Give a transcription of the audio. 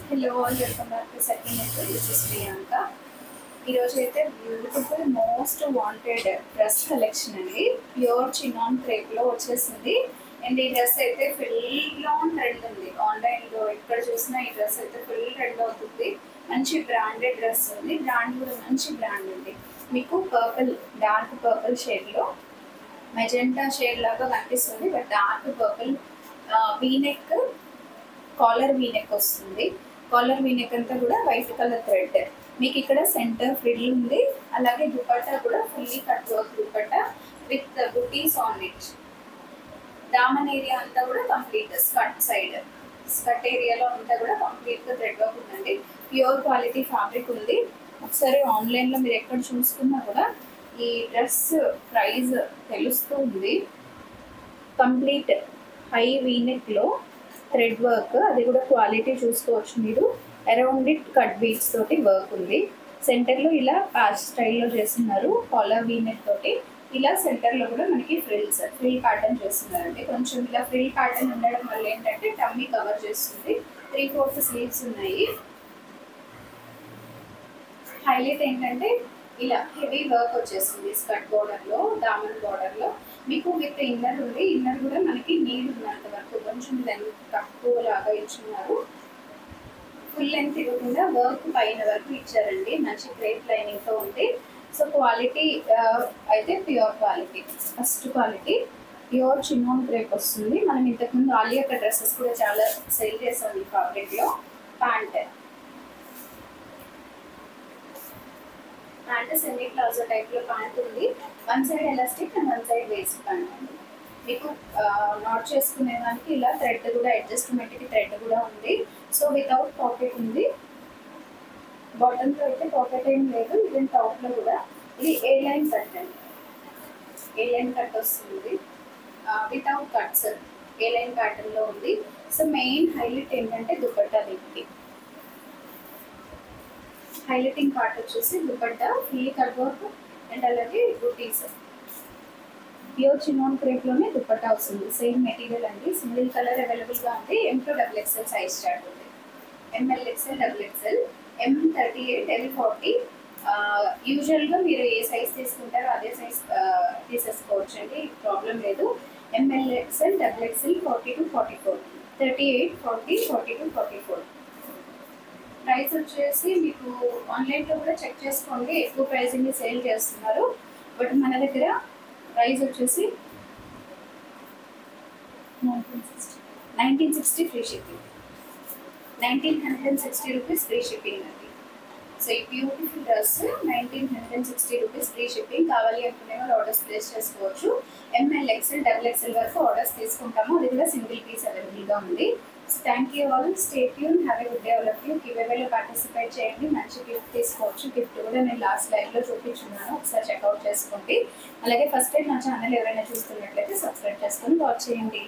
Hello all, welcome back to second episode. This is Priyanka. ఈరోజు అయితే beautiful most wanted dress collection అండి. Pure chinon క్రేప్లో వచ్చేసింది. And ఈ dress అయితే ఫుల్గా ట్రెండ్ ఉంది. ఆన్లైన్లో ఎక్కడ చూసినా ఈ డ్రెస్ అయితే ఫుల్ ట్రెండ్ అవుతుంది. మంచి బ్రాండెడ్ డ్రెస్ ఉంది. బ్రాండ్ కూడా మంచి బ్రాండ్ ఉంది. మీకు పర్పుల్, డార్క్ పర్పుల్ షేడ్లో మెజెంటా షేడ్ లాగా కనిపిస్తుంది. But dark purple v neck, collar v neck వస్తుంది. కాలర్ వీనెక్ అంతా కూడా వైట్ కలర్ థ్రెడ్. మీకు ఇక్కడ సెంటర్ ఫ్రిల్ ఉంది. అలాగే దుపట్టా కూడా fully cut work dupatta with buttis on it. Daman area అంతా కూడా కంప్లీట్ స్కర్ట్ ఏరియాలో అంతా కూడా కంప్లీట్గా థ్రెడ్ వర్క్ ఉందండి. ప్యూర్ క్వాలిటీ ఫ్యాబ్రిక్ ఉంది. ఒకసారి ఆన్లైన్లో మీరు ఎక్కడ చూసుకున్నా కూడా ఈ డ్రెస్ ప్రైస్ తెలుస్తూ ఉంది. కంప్లీట్ హై వీనెక్లో థ్రెడ్ వర్క్, అది కూడా క్వాలిటీ చూసుకోవచ్చు మీరు. అరౌండ్ ఇట్ కట్ బీట్స్ తోటి వర్క్ ఉంది. సెంటర్లో ఇలా ప్యాచ్ స్టైల్లో చేస్తున్నారు. కాలర్ వీనెక్ తోటి ఇలా సెంటర్లో కూడా మనకి ఫ్రిల్ ప్యాటర్న్ చేస్తున్నారండి. కొంచెం ఇలా ఫ్రిల్ ప్యాటర్న్ ఉండడం వల్ల ఏంటంటే టమ్మీ కవర్ చేస్తుంది. 3/4 స్లీవ్స్ ఉన్నాయి. హైలైట్ ఏంటంటే ఇలా హెవీ వర్క్ వచ్చేస్తుంది. స్కర్ట్ బోర్డర్లో, దామన్ బోర్డర్లో మీకు విత్ ఇన్నర్ ఉంది. ఇన్నర్ కూడా మనకి నీడ్ ఉన్నంత వరకు కొంచెం లెంత్ తక్కువ లాగా ఇచ్చున్నారు. ఫుల్ లెంత్ ఇవ్వకుండా వర్క్ పైన వరకు ఇచ్చారండి. మంచి క్రేప్ లైనింగ్తో ఉంది. సో క్వాలిటీ అయితే pure quality, first quality pure chinon crepe వస్తుంది. మనం ఇంతకుముందు ఆలియా కట్ డ్రెస్సెస్ కూడా చాలా సేల్ చేసాం ఈ ఫ్యాబ్రిక్లో. ప్యాంట్ సెమీ ప్లాజో టైప్లో ప్యాంట్ ఉంది. One side elastic and one side waste pant అండి. మీకు నాట్ చేసుకునే దానికి ఇలా థ్రెడ్ కూడా అడ్జస్ట్మెంట్కి థ్రెడ్ కూడా ఉంది. సో వితౌట్ పాకెట్ ఉంది. బాటంలో అయితే పాకెట్ ఏం లేదు. ఈవెన్ టాప్లో కూడా ఇది ఏ లైన్ కట్ అండి. ఏ లైన్ కట్ వస్తుంది వితౌట్ కట్స్. ఏ లైన్ ప్యాటర్న్లో ఉంది. సో మెయిన్ హైలైట్ ఏంటంటే దుపట్టా. దీనికి హైలైటింగ్ పార్ట్ వచ్చేసి dupatta fully cut work and అలాగే బూటీస్. ప్యూర్ చినాన్ క్రేప్లోనే దుపట్టా వస్తుంది. సేమ్ మెటీరియల్ అండి. సింగిల్ కలర్ అవైలబుల్గా ఉంది. M to XXL size start ఉంది. ML XL XXL M38 L40. యూజువల్గా మీరు ఏ సైజ్ తీసుకుంటారో అదే సైజ్ తీసేసుకోవచ్చు అండి. ప్రాబ్లం లేదు. ML XL XXL 40 to 44, 38, 40, 40 to 44. Price వచ్చేసి మీకు ఆన్లైన్లో కూడా చెక్ చేసుకోండి. ఎక్కువ ప్రైసింగ్ సేల్ చేస్తున్నారు. బట్ మన దగ్గర ప్రైస్ వచ్చేసి 1960 free shipping. 1960 rupees free shipping అండి. సో ఈ beautiful dress 1960 rupees free shipping. కావాలి అనుకునే వాళ్ళు ఆర్డర్స్ ప్లేస్ చేసుకోవచ్చు. ML XL XXL వరకు ఆర్డర్స్ తీసుకుంటాము. అది కూడా సింగిల్ పీస్ అవైలబుల్గా ఉంది. So thank you all. Stay tune. Have a good day all of you. గివ్అవేలో పార్టిసిపేట్ చేయండి. మంచి గిఫ్ట్ తీసుకోవచ్చు. గిఫ్ట్ కూడా నేను లాస్ట్ లైవ్లో చూపించున్నాను. ఒకసారి చెక్అవుట్ చేసుకోండి. అలాగే ఫస్ట్ టైం నా ఛానల్ ఎవరైనా చూస్తున్నట్లయితే సబ్స్క్రైబ్ చేసుకొని వాచ్ చేయండి.